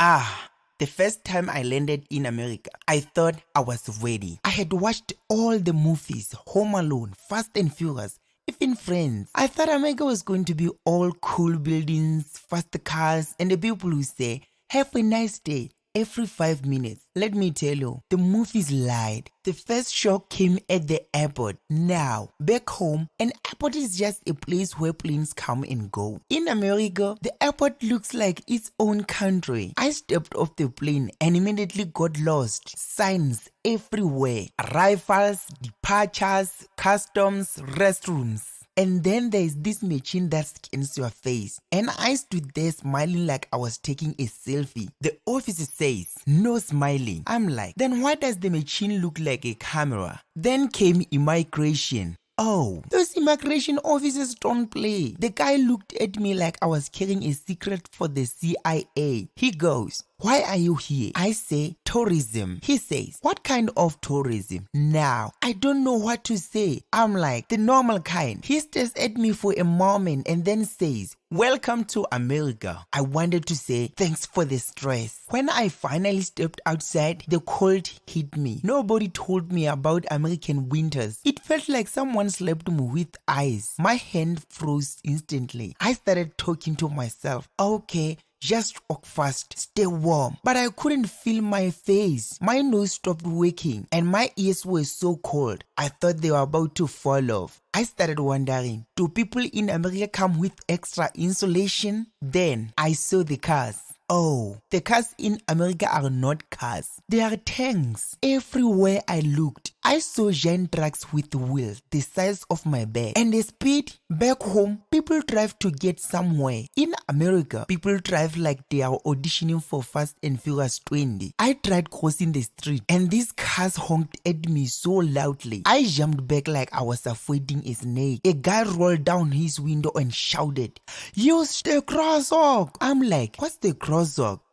The first time I landed in America, I thought I was ready. I had watched all the movies, Home Alone, Fast and Furious, even Friends. I thought America was going to be all cool buildings, fast cars, and the people who say, "Have a nice day," every 5 minutes. Let me tell you, the movies lied. The first shock came at the airport. Now, back home, an airport is just a place where planes come and go. In America, the airport looks like its own country. I stepped off the plane and immediately got lost. Signs everywhere. Arrivals, departures, customs, restrooms. And then there is this machine that scans your face. And I stood there smiling like I was taking a selfie. The officer says, "No smiling." I'm like, then why does the machine look like a camera? Then came immigration. Oh, those immigration officers don't play. The guy looked at me like I was carrying a secret for the CIA. He goes, "Why are you here?" I say, "Tourism." He says, "What kind of tourism?" Now, I don't know what to say. I'm like, "The normal kind." He stares at me for a moment and then says, "Welcome to America." I wanted to say, "Thanks for the stress." When I finally stepped outside, the cold hit me. Nobody told me about American winters. It felt like someone slapped me with ice. My hand froze instantly. I started talking to myself. Okay, just walk fast, stay warm. But I couldn't feel my face. My nose stopped working and my ears were so cold. I thought they were about to fall off. I started wondering, do people in America come with extra insulation? Then I saw the cars. Oh, the cars in America are not cars. They are tanks. Everywhere I looked, I saw giant trucks with wheels the size of my bag. And the speed, back home, people drive to get somewhere. In America, people drive like they are auditioning for Fast and Furious 20. I tried crossing the street and these cars honked at me so loudly. I jumped back like I was avoiding a snake. A guy rolled down his window and shouted, "Use the crosswalk." I'm like, what's the crosswalk?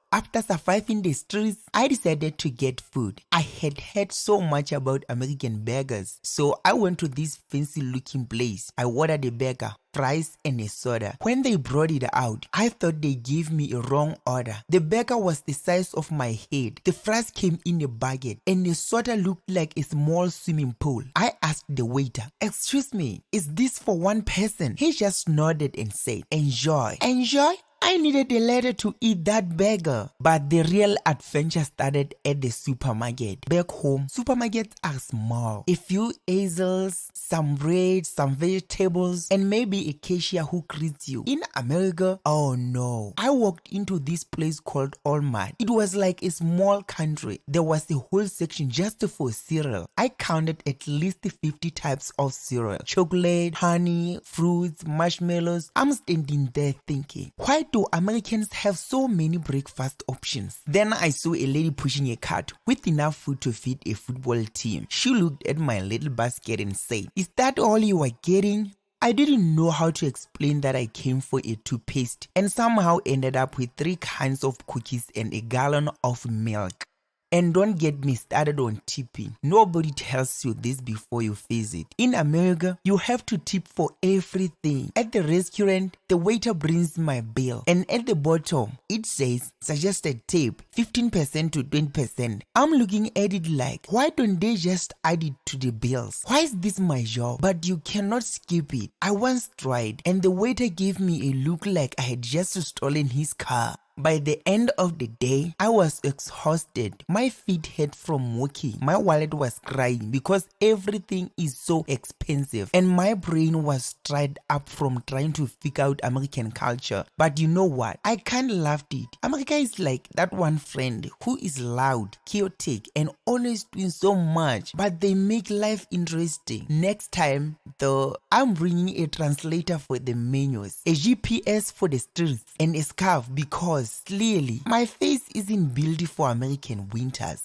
After surviving the streets, I decided to get food. I had heard so much about American burgers, so I went to this fancy looking place. I ordered a burger, fries, and a soda. When they brought it out, I thought they gave me a wrong order. The burger was the size of my head. The fries came in a bucket, and the soda looked like a small swimming pool. I asked the waiter, "Excuse me, is this for one person?" He just nodded and said, "Enjoy." Enjoy? I needed a letter to eat that burger. But the real adventure started at the supermarket. Back home, supermarkets are small. A few easels, some bread, some vegetables, and maybe a cashier who greets you. In America, oh no. I walked into this place called Walmart. It was like a small country. There was a whole section just for cereal. I counted at least 50 types of cereal. Chocolate, honey, fruits, marshmallows. I'm standing there thinking, why do Americans have so many breakfast options? Then I saw a lady pushing a cart with enough food to feed a football team. She looked at my little basket and said, "Is that all you are getting?" I didn't know how to explain that I came for a toothpaste and somehow ended up with 3 kinds of cookies and a gallon of milk. And don't get me started on tipping. Nobody tells you this before you visit. In America, you have to tip for everything. At the restaurant, the waiter brings my bill. And at the bottom, it says suggested tip 15% to 20%. I'm looking at it like, why don't they just add it to the bills? Why is this my job? But you cannot skip it. I once tried and the waiter gave me a look like I had just stolen his car. By the end of the day, I was exhausted. My feet hurt from walking. My wallet was crying because everything is so expensive. And my brain was dried up from trying to figure out American culture. But you know what? I kind of loved it. America is like that one friend who is loud, chaotic, and always doing so much. But they make life interesting. Next time, though, I'm bringing a translator for the menus, a GPS for the streets, and a scarf because clearly my face isn't built for American winters.